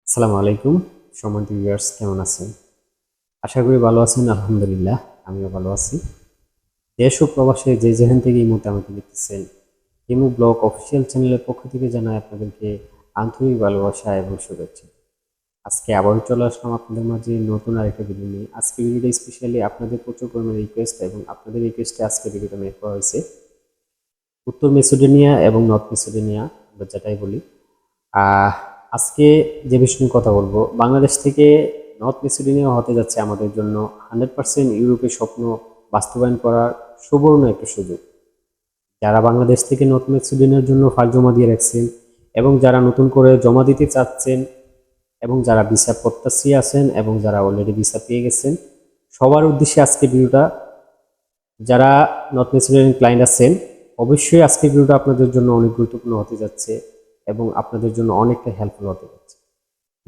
আসসালামু আলাইকুম। সম্মানিত ভিউয়ার্স, কেমন আছেন? আশা করি ভালো আছেন। আলহামদুলিল্লাহ, আমিও ভালো আছি। দেশ ও প্রবাসে যে যেখান থেকে এই মুহূর্তে আমাকে দেখতেছেন, ইমু ব্লগ অফিসিয়াল চ্যানেলের পক্ষ থেকে জানাই আপনাদেরকে আন্তরিক ভালোবাসা এবং শুভেচ্ছা। আজকে আবারও চলে আসলাম আপনাদের মাঝে নতুন আরেকটা ভিডিও নিয়ে। আজকে ভিডিওটা স্পেশালি আপনাদের প্রচুর পরিমাণে রিকোয়েস্ট এবং আপনাদের রিকোয়েস্টে আজকে ভিডিওটা মেক করা হয়েছে। উত্তর মেসিডোনিয়া এবং নর্থ মেসিডোনিয়া, আমরা যেটাই বলি। আহ আজকে যে বিষয় নিয়ে কথা বলবো, বাংলাদেশ থেকে নর্থ মেসিডোনিয়া হতে যাচ্ছে আমাদের জন্য 100% ইউরোপের স্বপ্ন বাস্তবায়ন করার সুবর্ণ একটা সুযোগ। যারা বাংলাদেশ থেকে নর্থ মেসিডোনিয়ার জন্য ফাইল জমা দিয়ে রাখছেন এবং যারা নতুন করে জমা দিতে চাচ্ছেন এবং যারা ভিসা প্রত্যাশী আছেন এবং যারা অলরেডি ভিসা পেয়ে গেছেন, সবার উদ্দেশ্যে আজকে ভিডিওটা। যারা নর্থ মেসিডোনিয়ান ক্লায়েন্ট আছেন, অবশ্যই আজকে ভিডিওটা আপনাদের জন্য অনেক গুরুত্বপূর্ণ হতে যাচ্ছে এবং আপনাদের জন্য অনেকটা হেল্পফুল হতে যাচ্ছে।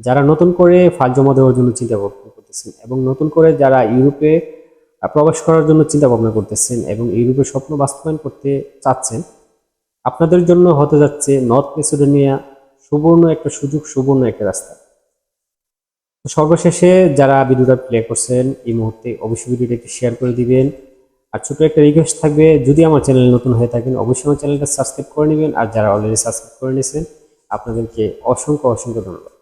যারা নতুন করে ফাইল জমা দেওয়ার জন্য চিন্তা ভাবনা করতেছেন এবং নতুন করে যারা ইউরোপে প্রবেশ করার জন্য চিন্তা ভাবনা করতেছেন এবং ইউরোপের স্বপ্ন বাস্তবায়ন করতে চাচ্ছেন, আপনাদের জন্য হতে যাচ্ছে নর্থ মেসিডোনিয়া সুবর্ণ একটা সুযোগ, সুবর্ণ একটা রাস্তা। তো সর্বশেষে যারা ভিডিওটা প্লে করছেন এই মুহূর্তে, অবশ্যই ভিডিওটা একটু শেয়ার করে দিবেন। আর ছোট একটা রিকোয়েস্ট থাকবে, যদি আমার চ্যানেলে নতুন হয়ে থাকেন অবশ্যই আমার চ্যানেলটা সাবস্ক্রাইব করে নেবেন। আর যারা অলরেডি সাবস্ক্রাইব করে নিয়েছেন, আপনাদেরকে অসংখ্য অসংখ্য ধন্যবাদ।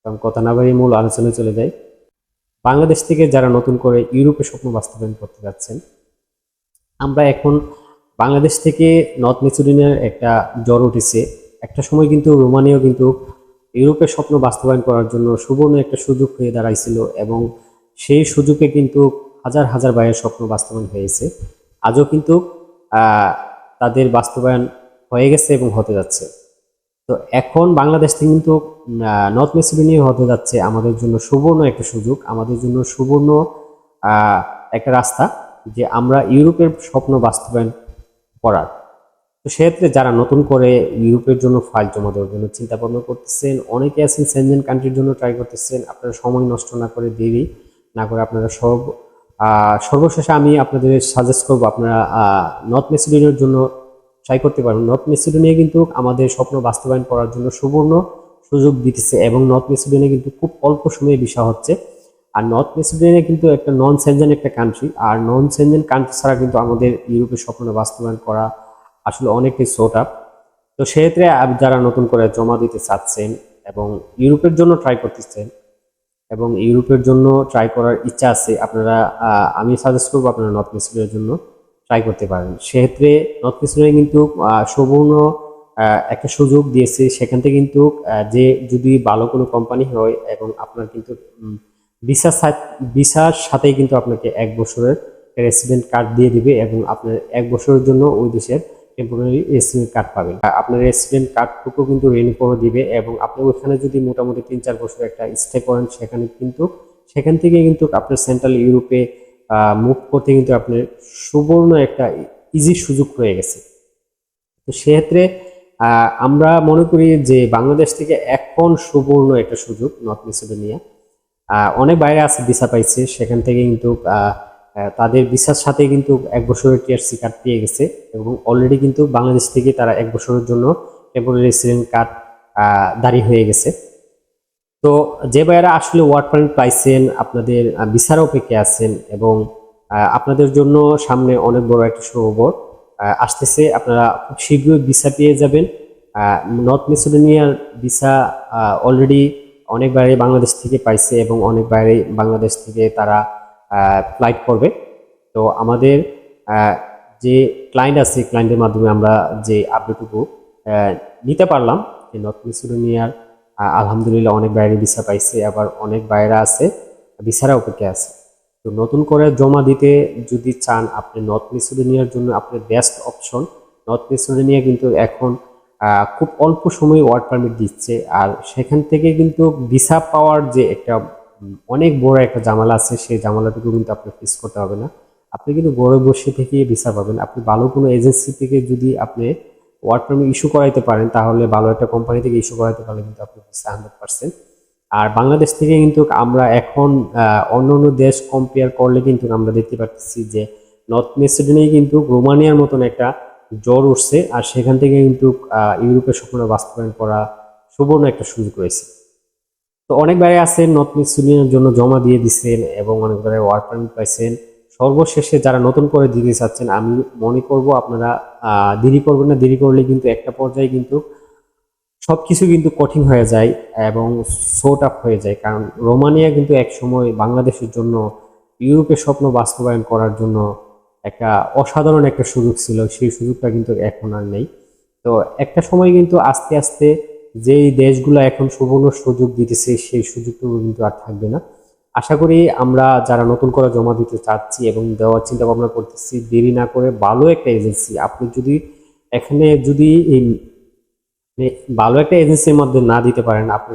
কারণ কথা না বাড়িয়ে মূল আলোচনায় চলে যাই। বাংলাদেশ থেকে যারা নতুন করে ইউরোপে স্বপ্ন বাস্তবায়ন করতে যাচ্ছেন, আমরা এখন বাংলাদেশ থেকে নর্থ মেসিডোনিয়ার একটা জ্বর উঠেছে। একটা সময় কিন্তু রোমানিয়াও কিন্তু ইউরোপের স্বপ্ন বাস্তবায়ন করার জন্য সুবর্ণ একটা সুযোগ হয়ে দাঁড়াইছিল এবং সেই সুযোগে কিন্তু হাজার হাজার ভাইয়ের স্বপ্ন বাস্তবায়ন হয়েছে। আজও কিন্তু তাদের বাস্তবায়ন হয়ে গেছে এবং হতে যাচ্ছে। তো এখন বাংলাদেশ থেকে কিন্তু নর্থ মেসিডোনিয়া হতে যাচ্ছে আমাদের জন্য সুবর্ণ একটা সুযোগ, আমাদের জন্য সুবর্ণ একটা রাস্তা, যে আমরা ইউরোপের স্বপ্ন বাস্তবায়ন করার। তো সেক্ষেত্রে যারা নতুন করে ইউরোপের জন্য ফাইল জমা দেওয়ার জন্য চিন্তা ভাবনা করতেছেন, অনেকে আছেন সেনজেন কান্ট্রির জন্য ট্রাই করতেছেন, আপনারা সময় নষ্ট না করে, দেরি না করে আপনারা সর্বশেষে আমি আপনাদের সাজেস্ট করবো আপনারা নর্থ মেসিডোনিয়ার জন্য ট্রাই করতে পারবেন। নর্থ মেসিডোনিয়া কিন্তু আমাদের স্বপ্ন বাস্তবায়ন করার জন্য সুবর্ণ সুযোগ দিতেছে এবং নর্থ মেসিডোনিয়া কিন্তু খুব অল্প সময়ে ভিসা হচ্ছে। আর নর্থ মেসিডোনিয়া কিন্তু একটা নন সেনজেন একটা কান্ট্রি, আর নন সেনজেন কান্ট্রি ছাড়া কিন্তু আমাদের ইউরোপের স্বপ্ন বাস্তবায়ন করা আসলে অনেকটাই শর্ট আপ। তো সেক্ষেত্রে যারা নতুন করে জমা দিতে চাচ্ছেন এবং ইউরোপের জন্য ট্রাই করতেছেন এবং ইউরোপের জন্য ট্রাই করার ইচ্ছা আছে, আপনারা আমি সাজেস্ট করবো আপনারা নর্থ মেসিডোনিয়ার জন্য ট্রাই করতে পারেন। সেক্ষেত্রে নর্থ মেসিডোনিয়া কিন্তু সুবর্ণ একটা সুযোগ দিয়েছে। সেখান থেকে কিন্তু যে যদি ভালো কোনো কোম্পানি হয় এবং আপনার কিন্তু ভিসার সাথেই কিন্তু আপনাকে 1 বছরের রেসিডেন্ট কার্ড দিয়ে দিবে এবং আপনার 1 বছরের জন্য ওই দেশের টেম্পোরারি রেসিডেন্ট কার্ড পাবেন। আপনার রেসিডেন্ট কার্ডটুকু কিন্তু রিনিউ করে দিবে এবং আপনি ওইখানে যদি মোটামুটি 3-4 বছর একটা স্টে করেন, সেখান থেকে কিন্তু আপনার সেন্ট্রাল ইউরোপে মুভ করতে কিন্তু আপনার সুবর্ণ একটা ইজি সুযোগ রয়ে গেছে। তো সেক্ষেত্রে আমরা মনে করি যে বাংলাদেশ থেকে এখন সুবর্ণ একটা সুযোগ নর্থ মেসিডোনিয়া। অনেক বাইরে আছে ভিসা পাইছে, সেখান থেকে কিন্তু তাদের ভিসার সাথে কিন্তু 1 বছরের টিআরসি কার্ড পেয়ে গেছে এবং অলরেডি কিন্তু বাংলাদেশ থেকে তারা 1 বছরের জন্য টেম্পোরারি রেসিডেন্ট কার্ড দাঁড়ি হয়ে গেছে। তো যে ভাইয়েরা আসলে ওয়ার্ক পারমিট পাইছেন, আপনাদের ভিসার অপেক্ষা আছেন এবং আপনাদের জন্য সামনে অনেক বড় একটা সুখবর আসতেছে, আপনারা খুব শীঘ্রই ভিসা পেয়ে যাবেন। নর্থ মেসিডোনিয়ার ভিসা অলরেডি অনেক বাইরে বাংলাদেশ থেকে পাইছে এবং অনেক বাইরে বাংলাদেশ থেকে তারা ফ্লাইট করবে। তো আমাদের যে ক্লায়েন্ট আছে, ক্লায়েন্টের মাধ্যমে আমরা যে আপডেটটুকু নিতে পারলাম যে নর্থ মেসিডোনিয়ার আলহামদুলিল্লাহ অনেক বাইরে ভিসা পাইছে, আবার অনেক বাইরে আছে ভিসার অপেক্ষা আছে। তো নতুন করে জমা দিতে যদি চান, আপনি নর্থ মেসিডোনিয়ার জন্য আপনার বেস্ট অপশন। নর্থ মেসিডোনিয়া কিন্তু এখন খুব অল্প সময়ে ওয়ার্ক পারমিট দিচ্ছে, আর সেখান থেকে কিন্তু ভিসা পাওয়ার যে একটা অনেক বড় একটা ঝামেলা আছে, সেই ঝামেলাটুকু কিন্তু আপনি ফেস করতে হবে না। আপনি কিন্তু ঘরে বসে থেকে ভিসা পাবেন। আপনি ভালো কোনো এজেন্সি থেকে যদি আপনি ওয়ার্ক পারমিট ইস্যু করাইতে পারেন, তাহলে ভালো একটা কোম্পানি থেকে ইস্যু করাইতে পারলে কিন্তু আপনি ভিসা 100%। আর বাংলাদেশ থেকে কিন্তু আমরা এখন অন্য অন্য দেশ কম্পেয়ার করলে কিন্তু আমরা দেখতে পাচ্ছি যে নর্থ মেসিডোনিয়া কিন্তু রোমানিয়ার মতন একটা জ্বর উঠছে, আর সেখান থেকে কিন্তু ইউরোপের স্বপ্ন বাস্তবায়ন করা সুবর্ণ একটা সুযোগ রয়েছে। তো অনেক ভাই আছেন নর্থ মেসিডোনিয়ার জন্য জমা দিয়ে দিচ্ছেন এবং অনেক ভাই ওয়ার্ক পারমিট পাইছেন। সর্বশেষে যারা নতুন করে দিতে চাচ্ছেন, আমি মনে করব আপনারা দেরি করবেন না। দেরি করলে কিন্তু একটা পর্যায়ে কিন্তু সবকিছু কিন্তু কঠিন হয়ে যায় এবং সোট আপ হয়ে যায়। কারণ রোমানিয়া কিন্তু একসময় বাংলাদেশের জন্য ইউরোপের স্বপ্ন বাস্তবায়ন করার জন্য একটা অসাধারণ একটা সুযোগ ছিল, সেই সুযোগটা কিন্তু এখন আর নেই। তো একটা সময় কিন্তু আস্তে আস্তে যেই দেশগুলো এখন সুবর্ণ সুযোগ দিতেছে সেই সুযোগটুকু কিন্তু আর থাকবে না। আশা করি আমরা যারা নতুন করে জমা দিতে চাচ্ছি এবং দেওয়ার চিন্তা ভাবনা করতেছি, দেরি না করে ভালো একটা এজেন্সি, আপনি যদি এখানে যদি এই আপনি ভালো একটা এজেন্সির মধ্যে না দিতে পারেন, আপনি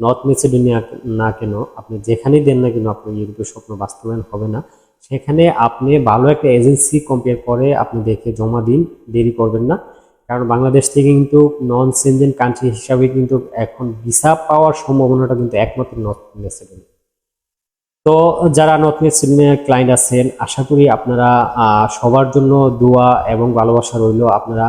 নর্থ মেসিডোনিয়া না কেন, আপনি যেখানেই দেন না কেন আপনার ইউরোপের স্বপ্ন বাস্তবায়ন হবে না। সেখানে আপনি ভালো একটা এজেন্সি কম্পেয়ার করে আপনি দেখে জমা দিন, দেরি করবেন না। কারণ বাংলাদেশ থেকে কিন্তু নন সেনজেন কান্ট্রি হিসাবে কিন্তু এখন ভিসা পাওয়ার সম্ভাবনাটা কিন্তু একমাত্র নর্থ মেসিডোনিয়া। তো যারা নর্থ মেসিডোনিয়ার ক্লায়েন্ট আছেন, আশা করি আপনারা সবার জন্য দোয়া এবং ভালোবাসা রইল। আপনারা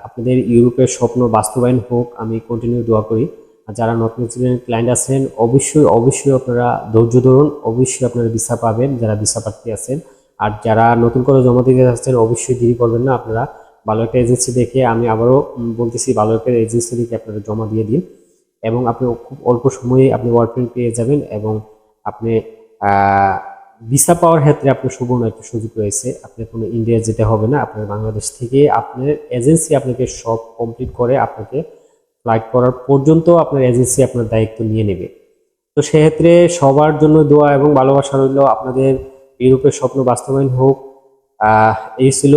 আপনাদের ইউরোপের স্বপ্ন বাস্তবায়ন হোক, আমি কন্টিনিউ দোয়া করি। আর যারা নর্থ মেসিডোনিয়ার ক্লায়েন্ট আছেন, অবশ্যই অবশ্যই আপনারা ধৈর্য ধরুন, অবশ্যই আপনারা ভিসা পাবেন যারা ভিসা প্রার্থী আছেন। আর যারা নতুন করে জমা দিতে যাচ্ছেন, অবশ্যই দেরি করবেন না। আপনারা ভালো একটা এজেন্সি দেখে, আমি আবারও বলতেছি, ভালো একটা এজেন্সি দেখে আপনারা জমা দিয়ে দিন এবং আপনি খুব অল্প সময়ে আপনি ওয়ার্ক পারমিট পেয়ে যাবেন এবং আপনি ভিসা পাওয়ার ক্ষেত্রে আপনার সুবর্ণ একটা সুযোগ রয়েছে। আপনার কোনো ইন্ডিয়া যেতে হবে না, আপনার বাংলাদেশ থেকে আপনার এজেন্সি আপনাকে সব কমপ্লিট করে আপনাকে ফ্লাইট করার পর্যন্ত আপনার এজেন্সি আপনার দায়িত্ব নিয়ে নেবে। তো সেক্ষেত্রে সবার জন্য দোয়া এবং ভালোবাসা রইল, আপনাদের ইউরোপের স্বপ্ন বাস্তবায়ন হোক। এই ছিল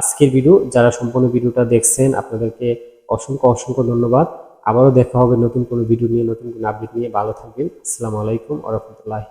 আজকের ভিডিও। যারা সম্পূর্ণ ভিডিওটা দেখছেন আপনাদেরকে অসংখ্য অসংখ্য ধন্যবাদ। আবারও দেখা হবে নতুন কোনো ভিডিও নিয়ে, নতুন কোনো আপডেট নিয়ে। ভালো থাকবেন। আসসালামু আলাইকুম ওয়া রাহমাতুল্লাহি।